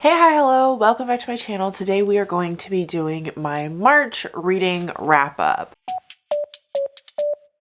Hey, hi, hello, welcome back to my channel. Today we are going to be doing my March reading wrap up.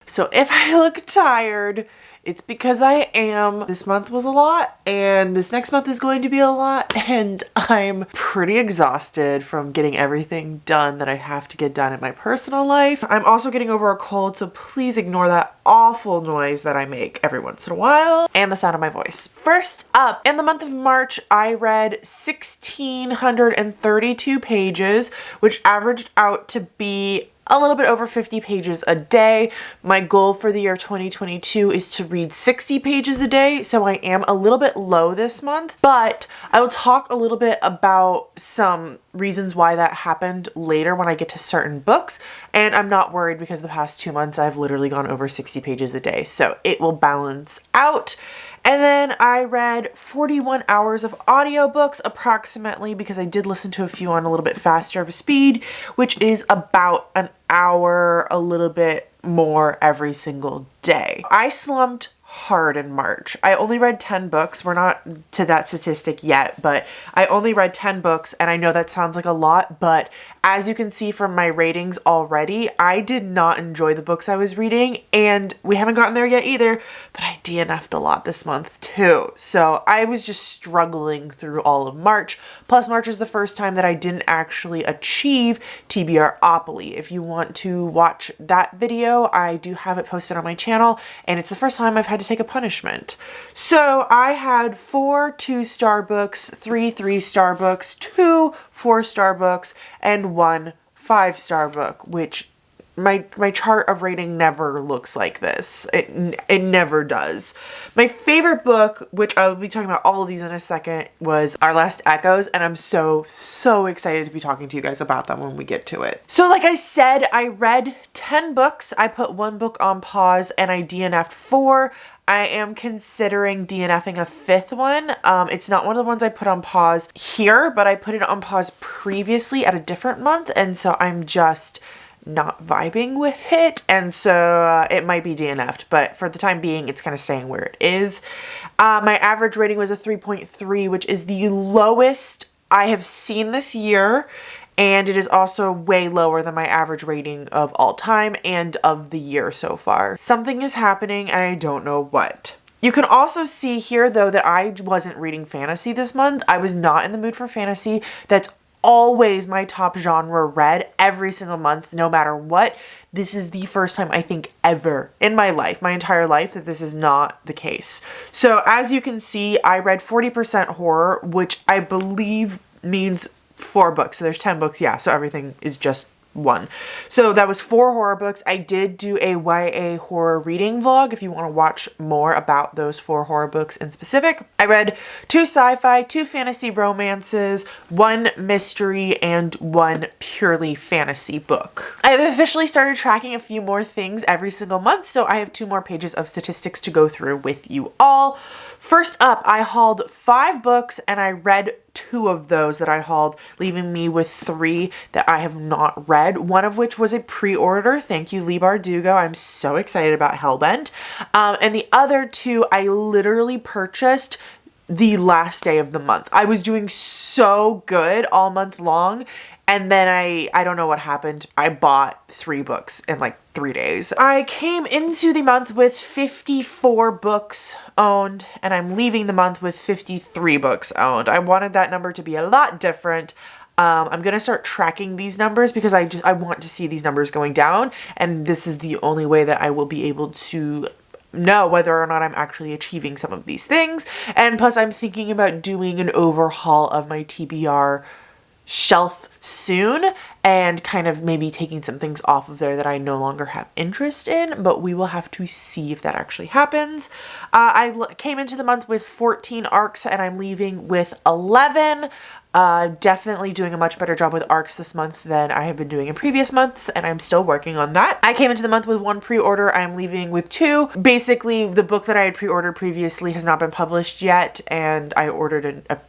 So if I look tired, it's because I am. This month was a lot and this next month is going to be a lot, and I'm pretty exhausted from getting everything done that I have to get done in my personal life. I'm also getting over a cold, so please ignore that awful noise that I make every once in a while and the sound of my voice. First up, in the month of March, I read 1,632 pages, which averaged out to be a little bit over 50 pages a day. My goal for the year 2022 is to read 60 pages a day, so I am a little bit low this month, but I will talk a little bit about some reasons why that happened later when I get to certain books, and I'm not worried because the past 2 months I've literally gone over 60 pages a day, so it will balance out. And then I read 41 hours of audiobooks approximately, because I did listen to a few on a little bit faster of a speed, which is about an hour, a little bit more every single day. I slumped hard in March. I only read 10 books. We're not to that statistic yet, but I only read 10 books, and I know that sounds like a lot, but as you can see from my ratings already, I did not enjoy the books I was reading, and we haven't gotten there yet either, but I DNF'd a lot this month too. So I was just struggling through all of March. Plus, March is the first time that I didn't actually achieve TBRopoly. If you want to watch that video, I do have it posted on my channel, and it's the first time I've had to take a punishment. So I had 4 2-star books, 3 3-star books, 2 4-star books, and 1 5-star book, which my chart of rating never looks like this. It never does. My favorite book, which I will be talking about all of these in a second, was Our Last Echoes, and I'm so excited to be talking to you guys about them when we get to it. So like I said, I read 10 books. I put 1 book on pause and I DNF'd 4. I am considering DNFing a 5th one. It's not one of the ones I put on pause here, but I put it on pause previously at a different month, and so I'm just not vibing with it, and so it might be DNF'd, but for the time being, it's kind of staying where it is. My average rating was a 3.3, which is the lowest I have seen this year, and it is also way lower than my average rating of all time and of the year so far. Something is happening, and I don't know what. You can also see here, though, that I wasn't reading fantasy this month. I was not in the mood for fantasy. That's always my top genre read every single month, no matter what. This is the first time I think ever in my life, my entire life, that this is not the case. So as you can see, I read 40% horror, which I believe means 4 books. So there's 10 books. Yeah. So everything is just 1. So that was 4 horror books. I did do a YA horror reading vlog if you want to watch more about those 4 horror books in specific. I read 2 sci-fi, 2 fantasy romances, 1 mystery, and 1 purely fantasy book. I have officially started tracking a few more things every single month, so I have 2 more pages of statistics to go through with you all. First up, I hauled 5 books, and I read 2 of those that I hauled, leaving me with 3 that I have not read, one of which was a pre-order. Thank you, Lee Bardugo. I'm so excited about Hellbent. And the other 2 I literally purchased the last day of the month. I was doing so good all month long, and then I don't know what happened. I bought 3 books in like 3 days. I came into the month with 54 books owned, and I'm leaving the month with 53 books owned. I wanted that number to be a lot different. I'm going to start tracking these numbers because I want to see these numbers going down, and this is the only way that I will be able to know whether or not I'm actually achieving some of these things. And plus, I'm thinking about doing an overhaul of my TBR shelf soon and kind of maybe taking some things off of there that I no longer have interest in, but we will have to see if that actually happens. I came into the month with 14 arcs, and I'm leaving with 11. Definitely doing a much better job with arcs this month than I have been doing in previous months, and I'm still working on that. I came into the month with 1 pre-order. I'm leaving with 2. Basically, the book that I had pre-ordered previously has not been published yet, and I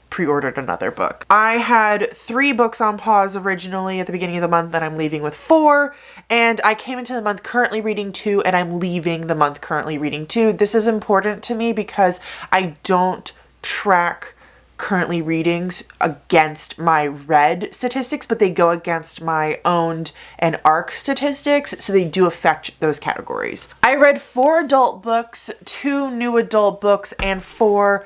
pre-ordered another book. I had 3 books on pause originally at the beginning of the month, and I'm leaving with 4. And I came into the month currently reading 2, and I'm leaving the month currently reading 2. This is important to me because I don't track currently readings against my read statistics, but they go against my owned and ARC statistics, so they do affect those categories. I read 4 adult books, 2 new adult books, and 4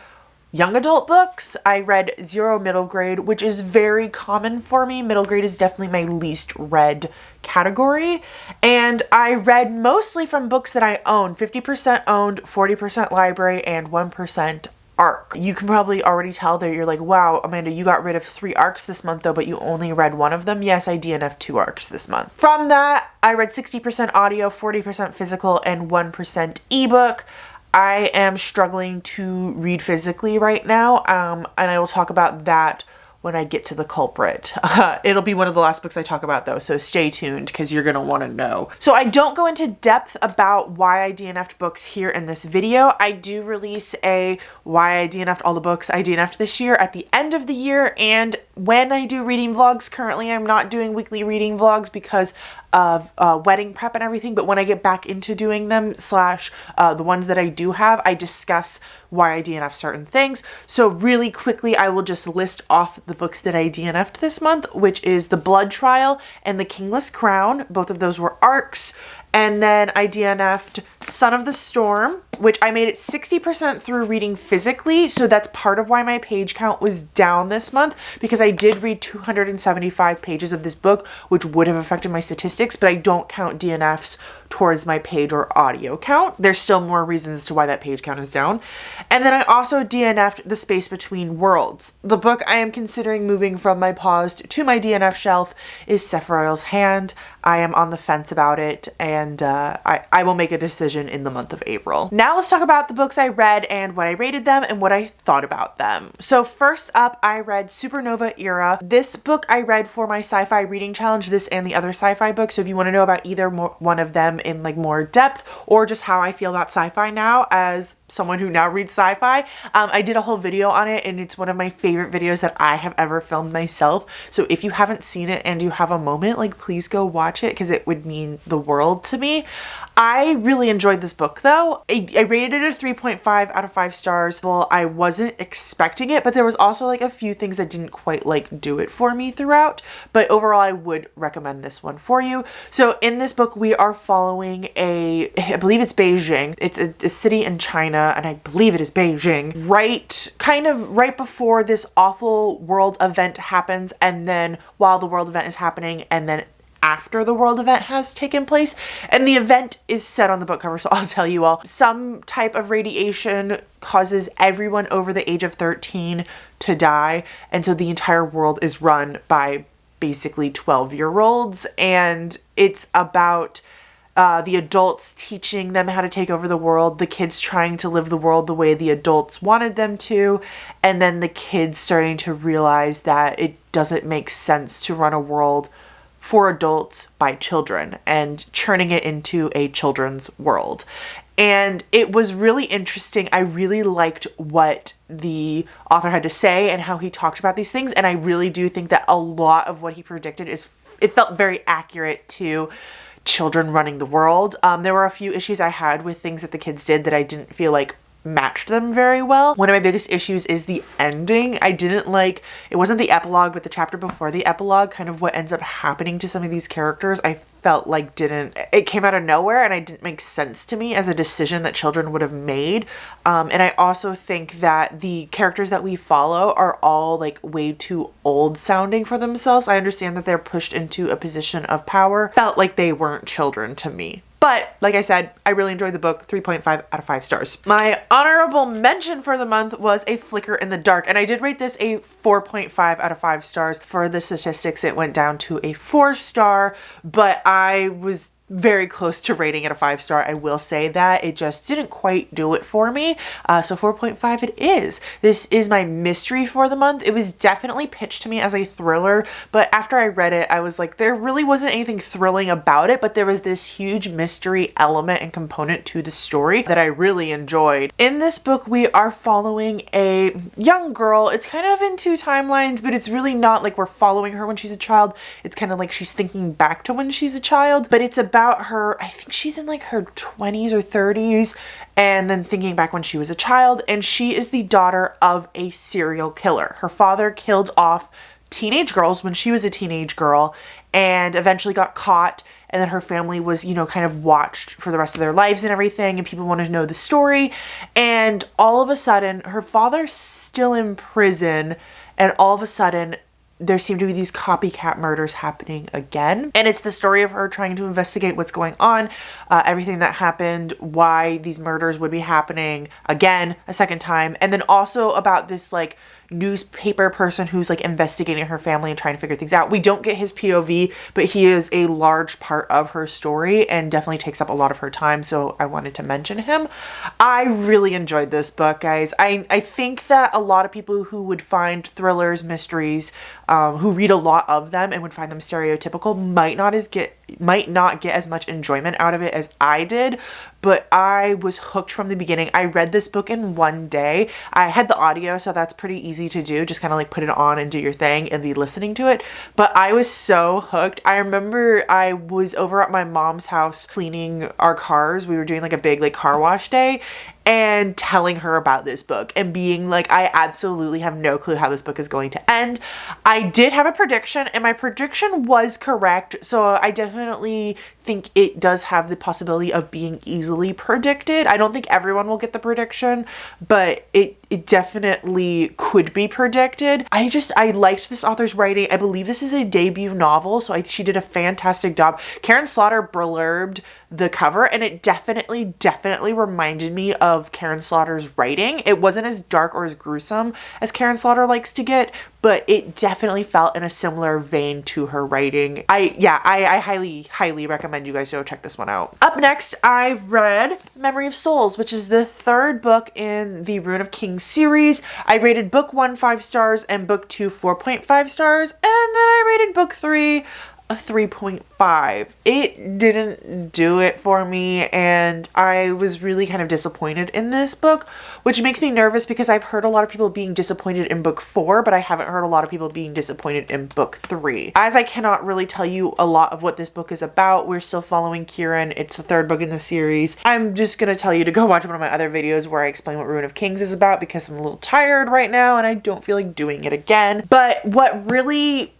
young adult books. I read 0 middle grade, which is very common for me. Middle grade is definitely my least read category. And I read mostly from books that I own, 50% owned, 40% library, and 1% ARC. You can probably already tell that you're like, wow, Amanda, you got rid of 3 ARCs this month though, but you only read 1 of them. Yes, I DNF'd 2 ARCs this month. From that, I read 60% audio, 40% physical, and 1% ebook. I am struggling to read physically right now, and I will talk about that when I get to the culprit. It'll be one of the last books I talk about though, so stay tuned because you're gonna want to know. So I don't go into depth about why I DNF'd books here in this video. I do release a why I DNF'd all the books I DNF'd this year at the end of the year, and when I do reading vlogs. Currently I'm not doing weekly reading vlogs because of wedding prep and everything, but when I get back into doing them, the ones that I do have, I discuss why I DNF certain things. So really quickly, I will just list off the books that I DNF'd this month, which is The Blood Trial and The Kingless Crown. Both of those were ARCs. And then I DNF'd Son of the Storm, which I made it 60% through reading physically. So that's part of why my page count was down this month, because I did read 275 pages of this book, which would have affected my statistics, but I don't count DNFs towards my page or audio count. There's still more reasons to why that page count is down. And then I also DNF'd The Space Between Worlds. The book I am considering moving from my paused to my DNF shelf is Sephiroth's Hand. I am on the fence about it, and I will make a decision in the month of April. Now let's talk about the books I read and what I rated them and what I thought about them. So first up, I read Supernova Era. This book I read for my sci-fi reading challenge, this and the other sci-fi books. So if you want to know about either one of them in like more depth, or just how I feel about sci-fi now as someone who now reads sci-fi, I did a whole video on it, and it's one of my favorite videos that I have ever filmed myself. So if you haven't seen it and you have a moment, like, please go watch it because it would mean the world to me. I really enjoyed this book though. I rated it a 3.5 out of 5 stars. Well, I wasn't expecting it, but there was also like a few things that didn't quite like do it for me throughout. But overall, I would recommend this one for you. So in this book, we are following I believe it's Beijing. It's a city in China, and I believe it is Beijing. Right before this awful world event happens, and then while the world event is happening, and then after the world event has taken place. And the event is set on the book cover, so I'll tell you all. Some type of radiation causes everyone over the age of 13 to die, and so the entire world is run by basically 12-year-olds, and it's about the adults teaching them how to take over the world, the kids trying to live the world the way the adults wanted them to, and then the kids starting to realize that it doesn't make sense to run a world for adults by children, and churning it into a children's world. And it was really interesting. I really liked what the author had to say and how he talked about these things, and I really do think that a lot of what he predicted it felt very accurate to children running the world. There were a few issues I had with things that the kids did that I didn't feel like matched them very well. One of my biggest issues is the ending. I didn't like, it wasn't the epilogue, but the chapter before the epilogue, kind of what ends up happening to some of these characters, I felt like it came out of nowhere, and it didn't make sense to me as a decision that children would have made. And I also think that the characters that we follow are all like way too old sounding for themselves. I understand that they're pushed into a position of power. Felt like they weren't children to me. But like I said, I really enjoyed the book, 3.5 out of 5 stars. My honorable mention for the month was A Flicker in the Dark, and I did rate this a 4.5 out of 5 stars. For the statistics, it went down to a 4-star, but I was very close to rating it a 5-star. I will say that it just didn't quite do it for me. So 4.5 it is. This is my mystery for the month. It was definitely pitched to me as a thriller, but after I read it, I was like, there really wasn't anything thrilling about it, but there was this huge mystery element and component to the story that I really enjoyed. In this book, we are following a young girl. It's kind of in 2 timelines, but it's really not like we're following her when she's a child. It's kind of like she's thinking back to when she's a child, but it's about about her, I think she's in like her 20s or 30s, and then thinking back when she was a child, and she is the daughter of a serial killer. Her father killed off teenage girls when she was a teenage girl and eventually got caught. And then her family was, you know, kind of watched for the rest of their lives and everything. And people wanted to know the story. And all of a sudden, her father's still in prison. And all of a sudden, there seem to be these copycat murders happening again. And it's the story of her trying to investigate what's going on, everything that happened, why these murders would be happening again, a second time. And then also about this like newspaper person who's like investigating her family and trying to figure things out. We don't get his POV, but he is a large part of her story and definitely takes up a lot of her time. So I wanted to mention him. I really enjoyed this book, guys. I think that a lot of people who would find thrillers, mysteries, who read a lot of them and would find them stereotypical might not get as much enjoyment out of it as I did, but I was hooked from the beginning. I read this book in one day. I had the audio, so that's pretty easy to do. Just kind of like put it on and do your thing and be listening to it. But I was so hooked. I remember I was over at my mom's house cleaning our cars. We were doing like a big like car wash day, and telling her about this book and being like, I absolutely have no clue how this book is going to end. I did have a prediction, and my prediction was correct. So I definitely think it does have the possibility of being easily predicted. I don't think everyone will get the prediction, but it definitely could be predicted. I liked this author's writing. I believe this is a debut novel, so she did a fantastic job. Karen Slaughter blurbed the cover, and it definitely reminded me of Karen Slaughter's writing. It wasn't as dark or as gruesome as Karen Slaughter likes to get, but it definitely felt in a similar vein to her writing. I highly recommend you guys go check this one out. Up next, I read Memory of Souls, which is the third book in the Rune of Kings series. I rated book 1 5 stars and book 2 4.5 stars, and then I rated book 3 a 3.5. It didn't do it for me, and I was really kind of disappointed in this book, which makes me nervous because I've heard a lot of people being disappointed in book 4, but I haven't heard a lot of people being disappointed in book 3. As I cannot really tell you a lot of what this book is about, we're still following Kieran. It's the third book in the series. I'm just gonna tell you to go watch one of my other videos where I explain what Rune of Kings is about because I'm a little tired right now and I don't feel like doing it again. But what really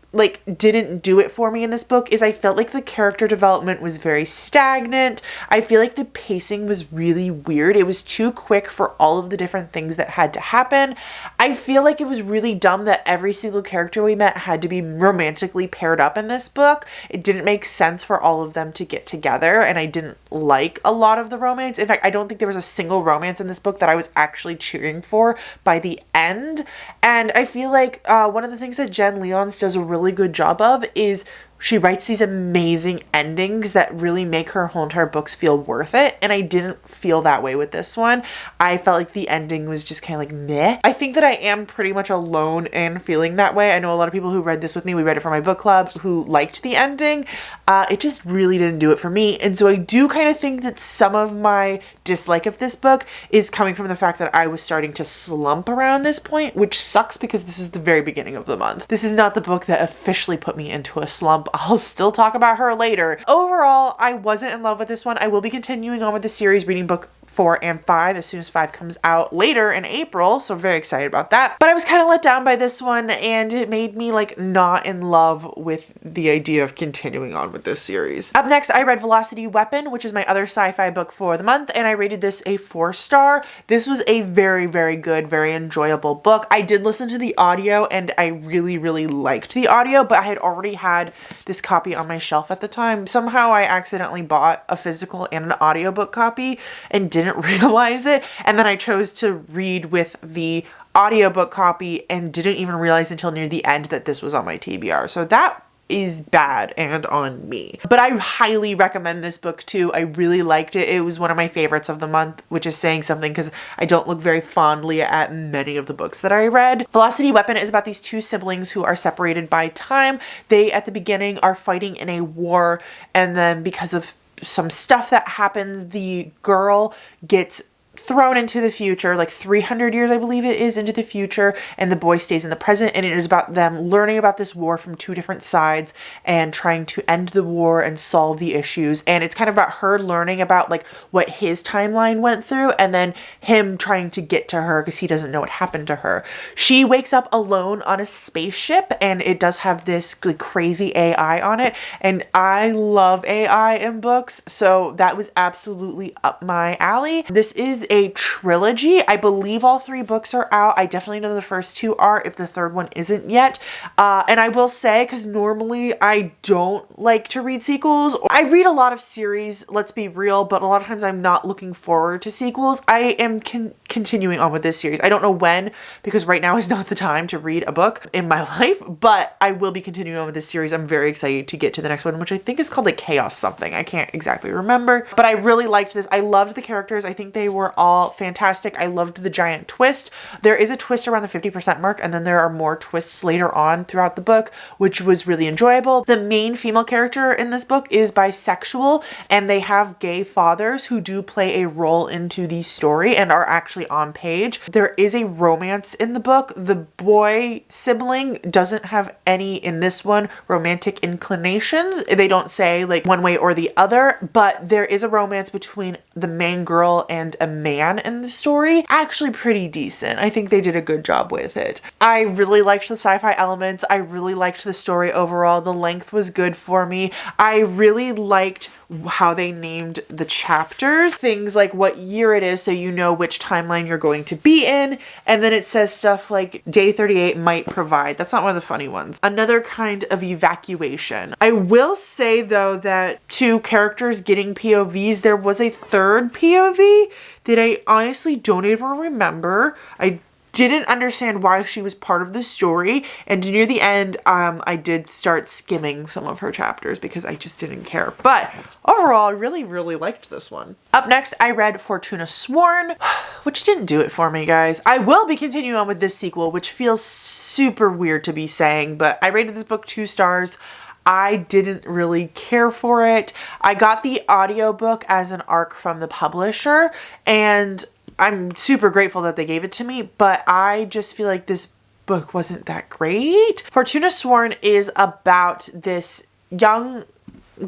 didn't do it for me in this book is I felt like the character development was very stagnant. I feel like the pacing was really weird. It was too quick for all of the different things that had to happen. I feel like it was really dumb that every single character we met had to be romantically paired up in this book. It didn't make sense for all of them to get together, and I didn't like a lot of the romance. In fact, I don't think there was a single romance in this book that I was actually cheering for by the end. And I feel like one of the things that Jen Leons does a really good job of is she writes these amazing endings that really make her whole entire books feel worth it. And I didn't feel that way with this one. I felt like the ending was just kind of like meh. I think that I am pretty much alone in feeling that way. I know a lot of people who read this with me, we read it for my book club, who liked the ending. It just really didn't do it for me. And so I do kind of think that some of my dislike of this book is coming from the fact that I was starting to slump around this point, which sucks because this is the very beginning of the month. This is not the book that officially put me into a slump. I'll still talk about her later. Overall, I wasn't in love with this one. I will be continuing on with the series, reading book 4 and 5 as soon as 5 comes out later in April, so I'm very excited about that. But I was kind of let down by this one, and it made me not in love with the idea of continuing on with this series. Up next, I read Velocity Weapon, which is my other sci-fi book for the month, and I rated this a 4-star. This was a very, very good, very enjoyable book. I did listen to the audio, and I really, really liked the audio, but I had already had this copy on my shelf at the time. Somehow I accidentally bought a physical and an audiobook copy and didn't realize it, and then I chose to read with the audiobook copy and didn't even realize until near the end that this was on my TBR. So that is bad and on me. But I highly recommend this book too. I really liked it. It was one of my favorites of the month, which is saying something because I don't look very fondly at many of the books that I read. Velocity Weapon is about these two siblings who are separated by time. They, at the beginning, are fighting in a war, and then because of some stuff that happens, the girl gets thrown into the future, like 300 years, I believe it is, into the future, and the boy stays in the present, and it is about them learning about this war from two different sides and trying to end the war and solve the issues. And it's kind of about her learning about like what his timeline went through, and then him trying to get to her because he doesn't know what happened to her. She wakes up alone on a spaceship, and it does have this like crazy AI on it, and I love AI in books, so that was absolutely up my alley. This is a trilogy. I believe all 3 books are out. I definitely know the first 2 are, if the third one isn't yet. And I will say, because normally I don't like to read sequels. I read a lot of series, let's be real, but a lot of times I'm not looking forward to sequels. I am continuing on with this series. I don't know when, because right now is not the time to read a book in my life, but I will be continuing on with this series. I'm very excited to get to the next one, which I think is called like Chaos something. I can't exactly remember, but I really liked this. I loved the characters. I think they were all fantastic. I loved the giant twist. There is a twist around the 50% mark, and then there are more twists later on throughout the book, which was really enjoyable. The main female character in this book is bisexual, and they have gay fathers who do play a role into the story and are actually on page. There is a romance in the book. The boy sibling doesn't have any, in this one, romantic inclinations. They don't say like one way or the other, but there is a romance between the main girl and a man in the story. Actually pretty decent. I think they did a good job with it. I really liked the sci-fi elements. I really liked the story overall. The length was good for me. I really liked how they named the chapters. Things like what year it is, so you know which timeline you're going to be in. And then it says stuff like day 38 might provide. That's not one of the funny ones. Another kind of evacuation. I will say though that 2 characters getting POVs, there was a third POV that I honestly don't even remember. I didn't understand why she was part of the story, and near the end I did start skimming some of her chapters because I just didn't care. But overall, I really liked this one. Up next, I read Fortuna Sworn, which didn't do it for me, guys. I will be continuing on with this sequel, which feels super weird to be saying, but I rated this book 2 stars. I didn't really care for it. I got the audiobook as an ARC from the publisher, and I'm super grateful that they gave it to me, but I just feel like this book wasn't that great. Fortuna Sworn is about this young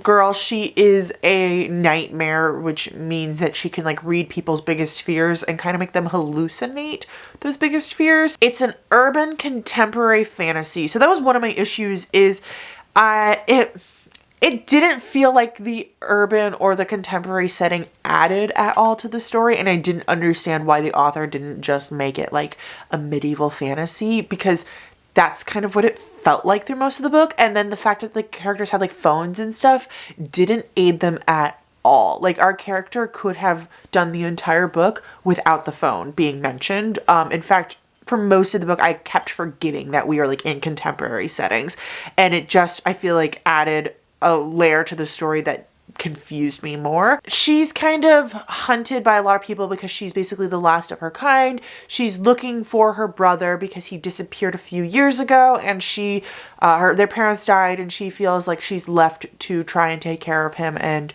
girl. She is a nightmare, which means that she can like read people's biggest fears and kind of make them hallucinate those biggest fears. It's an urban contemporary fantasy. So that was one of my issues, is it didn't feel like the urban or the contemporary setting added at all to the story, and I didn't understand why the author didn't just make it like a medieval fantasy, because that's kind of what it felt like through most of the book. And then the fact that the characters had like phones and stuff didn't aid them at all. Like our character could have done the entire book without the phone being mentioned. In fact, for most of the book, I kept forgetting that we are like in contemporary settings, and it just, I feel like, added a layer to the story that confused me more. She's kind of hunted by a lot of people because she's basically the last of her kind. She's looking for her brother because he disappeared a few years ago, and their parents died, and she feels like she's left to try and take care of him. And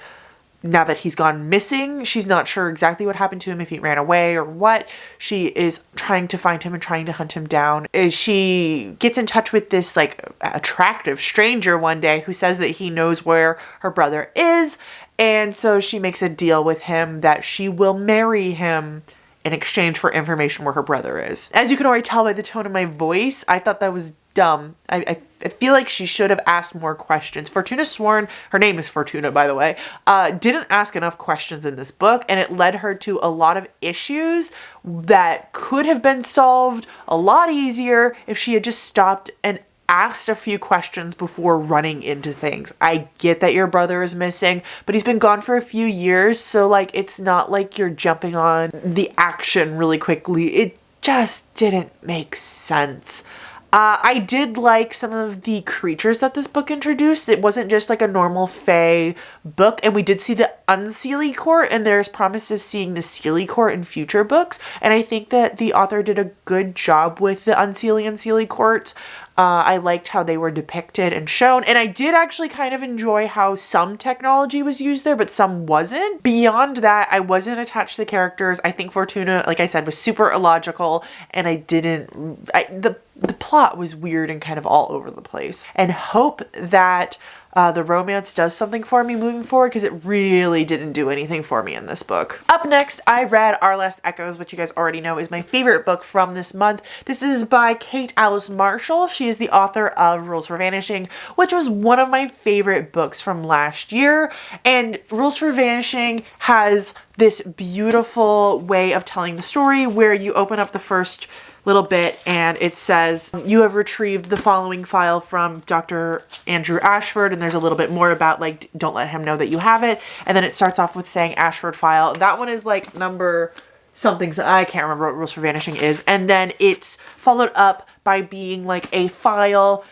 now that he's gone missing, she's not sure exactly what happened to him, if he ran away or what. She is trying to find him and trying to hunt him down. She gets in touch with this like attractive stranger one day who says that he knows where her brother is. And so she makes a deal with him that she will marry him in exchange for information where her brother is. As you can already tell by the tone of my voice, I thought that was dumb. I feel like she should have asked more questions. Fortuna Sworn, her name is Fortuna, by the way, didn't ask enough questions in this book, and it led her to a lot of issues that could have been solved a lot easier if she had just stopped and asked a few questions before running into things. I get that your brother is missing, but he's been gone for a few years, so like it's not like you're jumping on the action really quickly. It just didn't make sense. I did like some of the creatures that this book introduced. It wasn't just like a normal fae book, and we did see the Unseelie Court, and there's promise of seeing the Seelie Court in future books. And I think that the author did a good job with the Unseelie and Seelie Courts. I liked how they were depicted and shown, and I did actually kind of enjoy how some technology was used there, but some wasn't. Beyond that, I wasn't attached to the characters. I think Fortuna, like I said, was super illogical, and the plot was weird and kind of all over the place. And hope that the romance does something for me moving forward, because it really didn't do anything for me in this book. Up next, I read Our Last Echoes, which you guys already know is my favorite book from this month. This is by Kate Alice Marshall. She is the author of Rules for Vanishing, which was one of my favorite books from last year. And Rules for Vanishing has this beautiful way of telling the story where you open up the first little bit and it says, you have retrieved the following file from Dr. Andrew Ashford, and there's a little bit more about like, don't let him know that you have it. And then it starts off with saying Ashford file. That one is like number something, I can't remember what Rules for Vanishing is. And then it's followed up by being like a file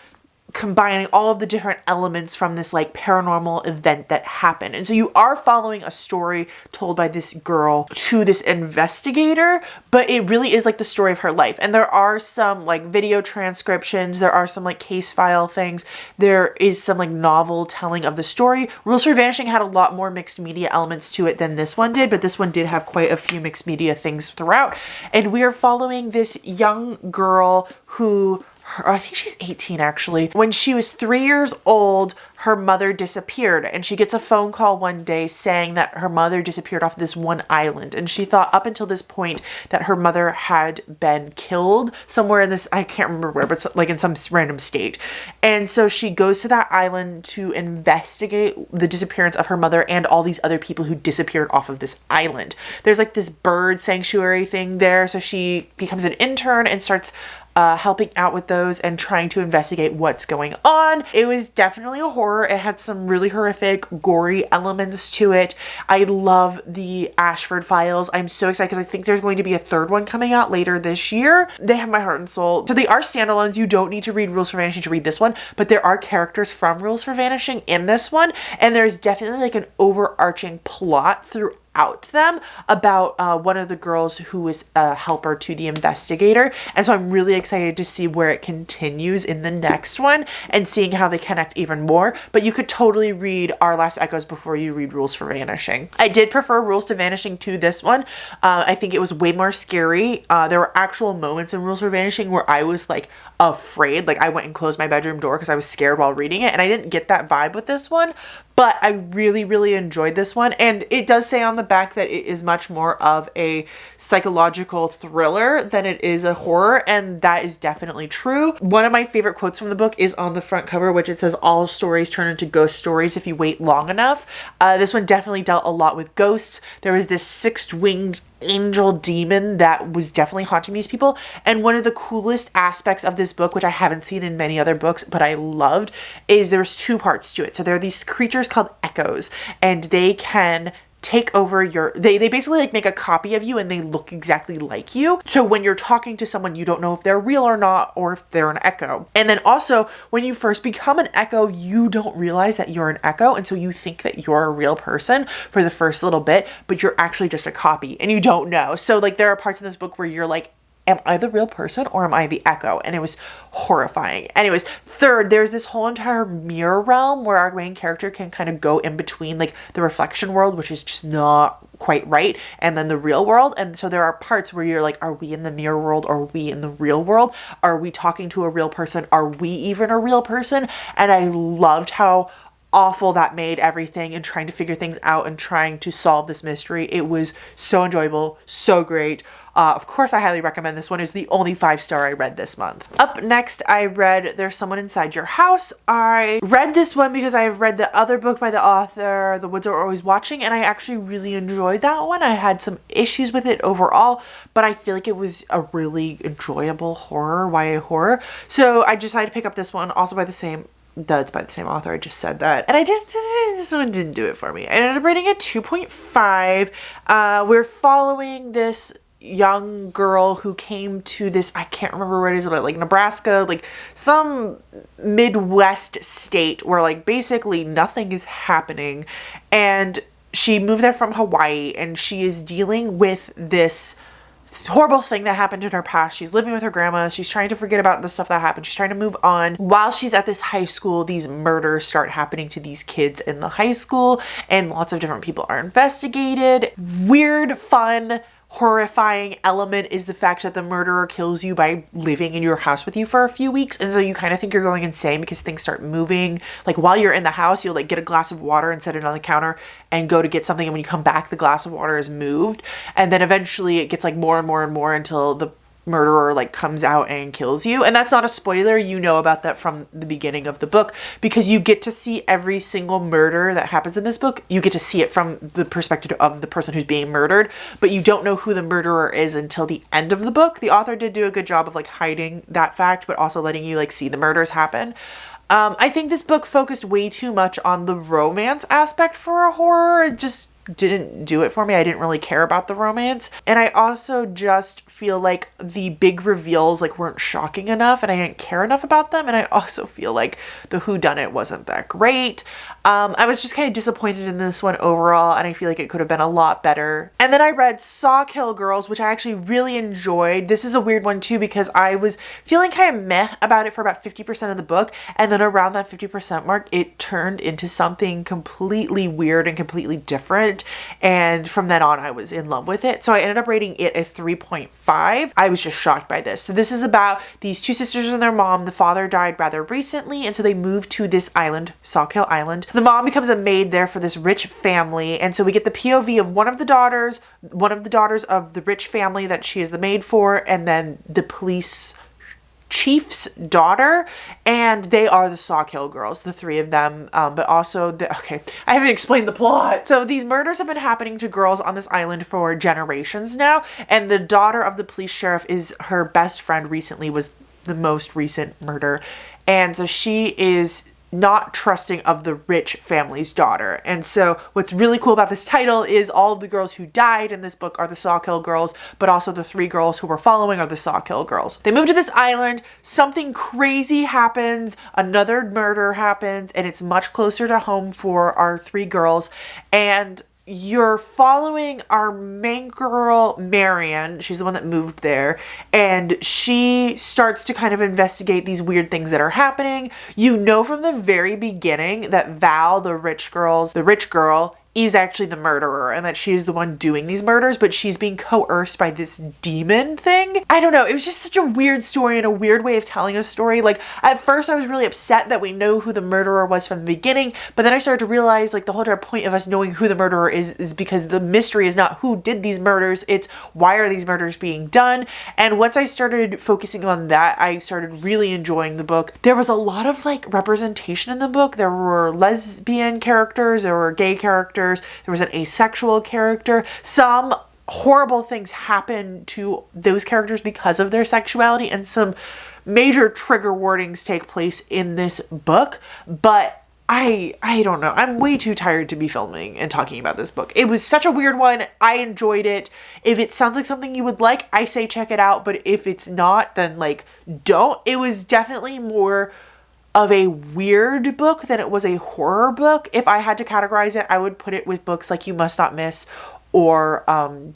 combining all of the different elements from this like paranormal event that happened. And so you are following a story told by this girl to this investigator, but it really is like the story of her life. And there are some like video transcriptions, there are some like case file things, there is some like novel telling of the story. Rules for Vanishing had a lot more mixed media elements to it than this one did, but this one did have quite a few mixed media things throughout. And we are following this young girl who, I think she's 18 actually. When she was 3 years old, her mother disappeared, and she gets a phone call one day saying that her mother disappeared off this one island. And she thought up until this point that her mother had been killed somewhere in this, I can't remember where, but like in some random state. And so she goes to that island to investigate the disappearance of her mother and all these other people who disappeared off of this island. There's like this bird sanctuary thing there. So she becomes an intern and starts helping out with those and trying to investigate what's going on. It was definitely a horror. It had some really horrific, gory elements to it. I love the Ashford files. I'm so excited because I think there's going to be a third one coming out later this year. They have my heart and soul. So they are standalones. You don't need to read Rules for Vanishing to read this one, but there are characters from Rules for Vanishing in this one, and there's definitely like an overarching plot throughout them about one of the girls who is a helper to the investigator. And so I'm really excited to see where it continues in the next one and seeing how they connect even more. But you could totally read Our Last Echoes before you read Rules for Vanishing. I did prefer Rules to Vanishing to this one. I think it was way more scary. There were actual moments in Rules for Vanishing where I was like afraid. Like I went and closed my bedroom door because I was scared while reading it, and I didn't get that vibe with this one. But I really, really enjoyed this one. And it does say on the back that it is much more of a psychological thriller than it is a horror. And that is definitely true. One of my favorite quotes from the book is on the front cover, which it says, all stories turn into ghost stories if you wait long enough. This one definitely dealt a lot with ghosts. There was this six-winged angel demon that was definitely haunting these people. And one of the coolest aspects of this book, which I haven't seen in many other books, but I loved, is there's two parts to it. So there are these creatures called echoes, and they can take over your, they basically like make a copy of you, and they look exactly like you. So when you're talking to someone, you don't know if they're real or not, or if they're an echo. And then also when you first become an echo, you don't realize that you're an echo. And so you think that you're a real person for the first little bit, but you're actually just a copy and you don't know. So like there are parts in this book where you're like, am I the real person or am I the echo? And it was horrifying. Anyways, third, there's this whole entire mirror realm where our main character can kind of go in between like the reflection world, which is just not quite right, and then the real world. And so there are parts where you're like, are we in the mirror world or are we in the real world? Are we talking to a real person? Are we even a real person? And I loved how awful that made everything, and trying to figure things out and trying to solve this mystery. It was so enjoyable, so great. Of course, I highly recommend this one. It's the only 5-star I read this month. Up next, I read There's Someone Inside Your House. I read this one because I read the other book by the author, The Woods Are Always Watching, and I actually really enjoyed that one. I had some issues with it overall, but I feel like it was a really enjoyable horror, YA horror. So I decided to pick up this one, also by the same it's by the same author. I just said that. And this one didn't do it for me. I ended up rating it 2.5. We're following this young girl who came to this, I can't remember where it is, but like Nebraska, like some Midwest state where like basically nothing is happening. And she moved there from Hawaii, and she is dealing with this horrible thing that happened in her past. She's living with her grandma. She's trying to forget about the stuff that happened. She's trying to move on. While she's at this high school, these murders start happening to these kids in the high school, and lots of different people are investigated. Weird, fun, horrifying element is the fact that the murderer kills you by living in your house with you for a few weeks, and so you kind of think you're going insane because things start moving. Like while you're in the house, you'll like get a glass of water and set it on the counter and go to get something, and when you come back the glass of water is moved, and then eventually it gets like more and more and more until the murderer like comes out and kills you. And that's not a spoiler, you know about that from the beginning of the book, because you get to see every single murder that happens in this book. You get to see it from the perspective of the person who's being murdered, but you don't know who the murderer is until the end of the book. The author did do a good job of like hiding that fact, but also letting you like see the murders happen. I think this book focused way too much on the romance aspect for a horror. It just didn't do it for me. I didn't really care about the romance. And I also just feel like the big reveals like weren't shocking enough, and I didn't care enough about them. And I also feel like the whodunit wasn't that great. I was just kind of disappointed in this one overall, and I feel like it could have been a lot better. And then I read Sawkill Girls, which I actually really enjoyed. This is a weird one too, because I was feeling kind of meh about it for about 50% of the book, and then around that 50% mark, it turned into something completely weird and completely different. And from then on, I was in love with it. So I ended up rating it a 3.5. I was just shocked by this. So this is about these two sisters and their mom. The father died rather recently, and so they moved to this island, Sawkill Island. The mom becomes a maid there for this rich family, and so we get the POV of one of the daughters of the rich family that she is the maid for, and then the police chief's daughter, and they are the Sawkill Girls, the three of them, but also okay, I haven't explained the plot. So these murders have been happening to girls on this island for generations now, and the daughter of the police sheriff is her best friend recently was the most recent murder, and so she is not trusting of the rich family's daughter. And so what's really cool about this title is all of the girls who died in this book are the Sawkill Girls, but also the three girls who we're following are the Sawkill Girls. They move to this island, something crazy happens, another murder happens, and it's much closer to home for our three girls. And you're following our main girl, Marion. She's the one that moved there. And she starts to kind of investigate these weird things that are happening. You know from the very beginning that Val, the rich girl, is actually the murderer, and that she is the one doing these murders, but she's being coerced by this demon thing. I don't know. It was just such a weird story and a weird way of telling a story. Like, at first I was really upset that we know who the murderer was from the beginning, but then I started to realize like the whole entire point of us knowing who the murderer is because the mystery is not who did these murders, it's why are these murders being done. And once I started focusing on that, I started really enjoying the book. There was a lot of like representation in the book. There were lesbian characters, there were gay characters, there was an asexual character. Some horrible things happen to those characters because of their sexuality, and some major trigger warnings take place in this book. But I don't know. I'm way too tired to be filming and talking about this book. It was such a weird one. I enjoyed it. If it sounds like something you would like, I say check it out. But if it's not, then like don't. It was definitely more of a weird book than it was a horror book. If I had to categorize it, I would put it with books like You Must Not Miss or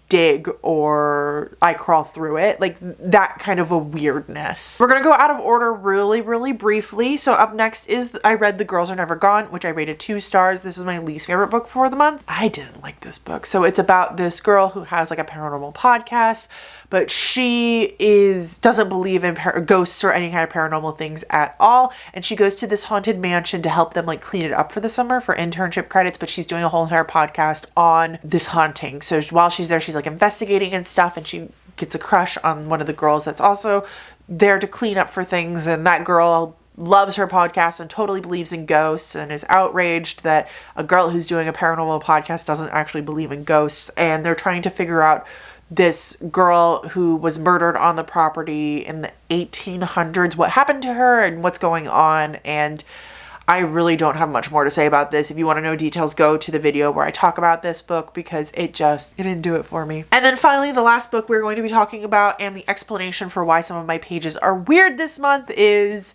Dig or I Crawl Through It, like that kind of a weirdness. We're gonna go out of order really, really briefly. So up next is I read The Girls Are Never Gone, which I rated 2 stars. This is my least favorite book for the month. I didn't like this book. So it's about this girl who has like a paranormal podcast, but she doesn't believe in ghosts or any kind of paranormal things at all. And she goes to this haunted mansion to help them like clean it up for the summer for internship credits, but she's doing a whole entire podcast on this haunting. So while she's there, she's like investigating and stuff, and she gets a crush on one of the girls that's also there to clean up for things. And that girl loves her podcast and totally believes in ghosts and is outraged that a girl who's doing a paranormal podcast doesn't actually believe in ghosts. And they're trying to figure out this girl who was murdered on the property in the 1800s, what happened to her and what's going on. And I really don't have much more to say about this. If you want to know details, go to the video where I talk about this book, because it didn't do it for me. And then finally, the last book we're going to be talking about, and the explanation for why some of my pages are weird this month, is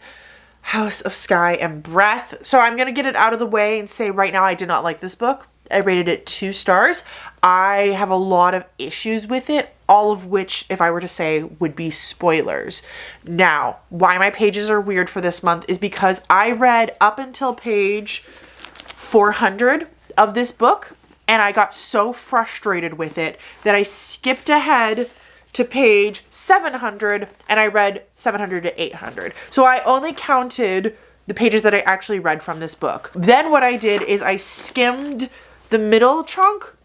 House of Sky and Breath. So I'm going to get it out of the way and say right now I did not like this book. I rated it 2 stars. I have a lot of issues with it, all of which, if I were to say, would be spoilers. Now, why my pages are weird for this month is because I read up until page 400 of this book, and I got so frustrated with it that I skipped ahead to page 700 and I read 700 to 800. So I only counted the pages that I actually read from this book. Then what I did is I skimmed the middle chunk,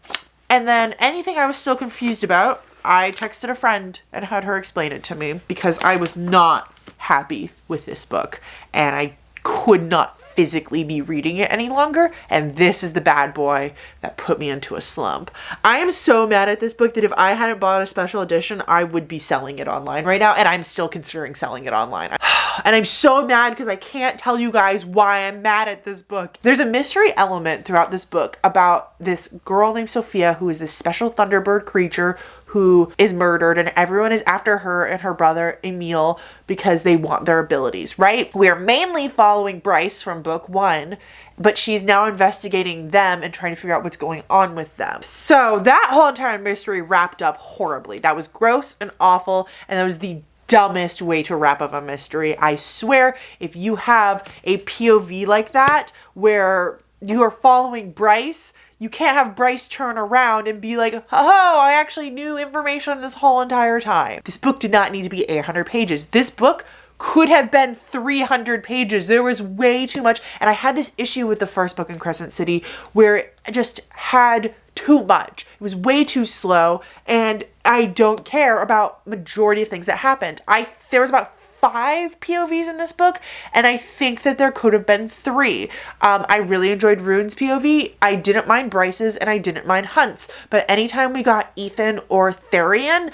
and then anything I was still confused about, I texted a friend and had her explain it to me, because I was not happy with this book and I could not physically be reading it any longer, and this is the bad boy that put me into a slump. I am so mad at this book that if I hadn't bought a special edition, I would be selling it online right now, and I'm still considering selling it online. And I'm so mad because I can't tell you guys why I'm mad at this book. There's a mystery element throughout this book about this girl named Sophia, who is this special Thunderbird creature who is murdered, and everyone is after her and her brother Emil because they want their abilities, right? We're mainly following Bryce from book 1, but she's now investigating them and trying to figure out what's going on with them. So that whole entire mystery wrapped up horribly. That was gross and awful, and that was the dumbest way to wrap up a mystery. I swear, if you have a POV like that where you are following Bryce, you can't have Bryce turn around and be like, oh, I actually knew information this whole entire time. This book did not need to be 800 pages. This book could have been 300 pages. There was way too much. And I had this issue with the first book in Crescent City where it just had too much. It was way too slow, and I don't care about majority of things that happened. There was about 5 POVs in this book, and I think that there could have been 3. I really enjoyed Rune's POV. I didn't mind Bryce's, and I didn't mind Hunt's. But anytime we got Ethan or Therian,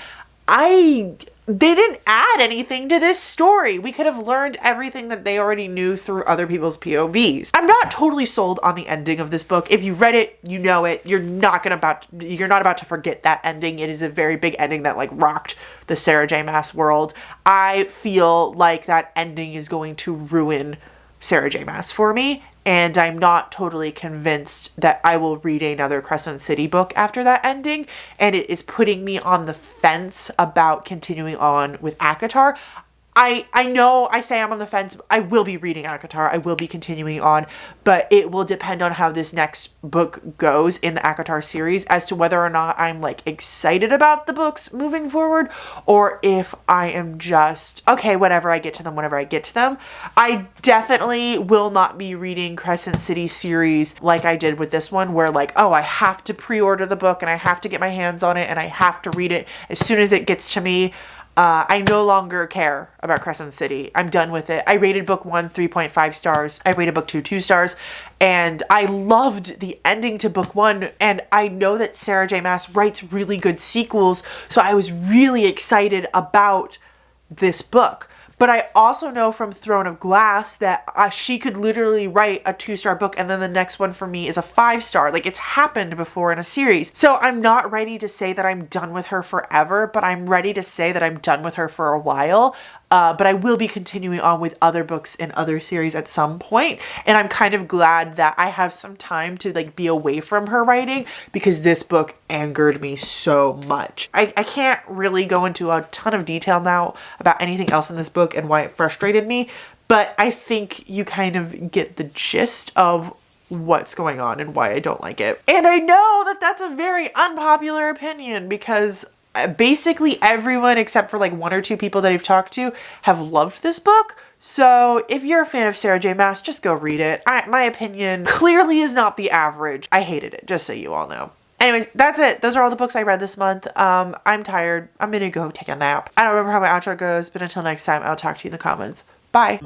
they didn't add anything to this story. We could have learned everything that they already knew through other people's POVs. I'm not totally sold on the ending of this book. If you read it, you know it. You're not about to forget that ending. It is a very big ending that like rocked the Sarah J. Maas world. I feel like that ending is going to ruin Sarah J. Maas for me, and I'm not totally convinced that I will read another Crescent City book after that ending, and it is putting me on the fence about continuing on with ACOTAR. I know I say I'm on the fence. I will be reading ACOTAR. I will be continuing on, but it will depend on how this next book goes in the ACOTAR series as to whether or not I'm like excited about the books moving forward, or if I am just, okay, whatever, I get to them whenever I get to them. I definitely will not be reading Crescent City series like I did with this one, where like, oh, I have to pre-order the book and I have to get my hands on it and I have to read it as soon as it gets to me. I no longer care about Crescent City. I'm done with it. I rated book 1 3.5 stars. I rated book 2 2 stars. And I loved the ending to book 1. And I know that Sarah J. Maas writes really good sequels. So I was really excited about this book. But I also know from Throne of Glass that she could literally write a 2-star book and then the next one for me is a 5-star. Like, it's happened before in a series. So I'm not ready to say that I'm done with her forever, but I'm ready to say that I'm done with her for a while. But I will be continuing on with other books and other series at some point. And I'm kind of glad that I have some time to like be away from her writing, because this book angered me so much. I can't really go into a ton of detail now about anything else in this book and why it frustrated me, but I think you kind of get the gist of what's going on and why I don't like it. And I know that that's a very unpopular opinion, because basically everyone except for like 1 or 2 people that I've talked to have loved this book. So if you're a fan of Sarah J. Maas, just go read it. My opinion clearly is not the average. I hated it, just so you all know. Anyways, that's it. Those are all the books I read this month. I'm tired. I'm gonna go take a nap. I don't remember how my outro goes, but until next time, I'll talk to you in the comments. Bye.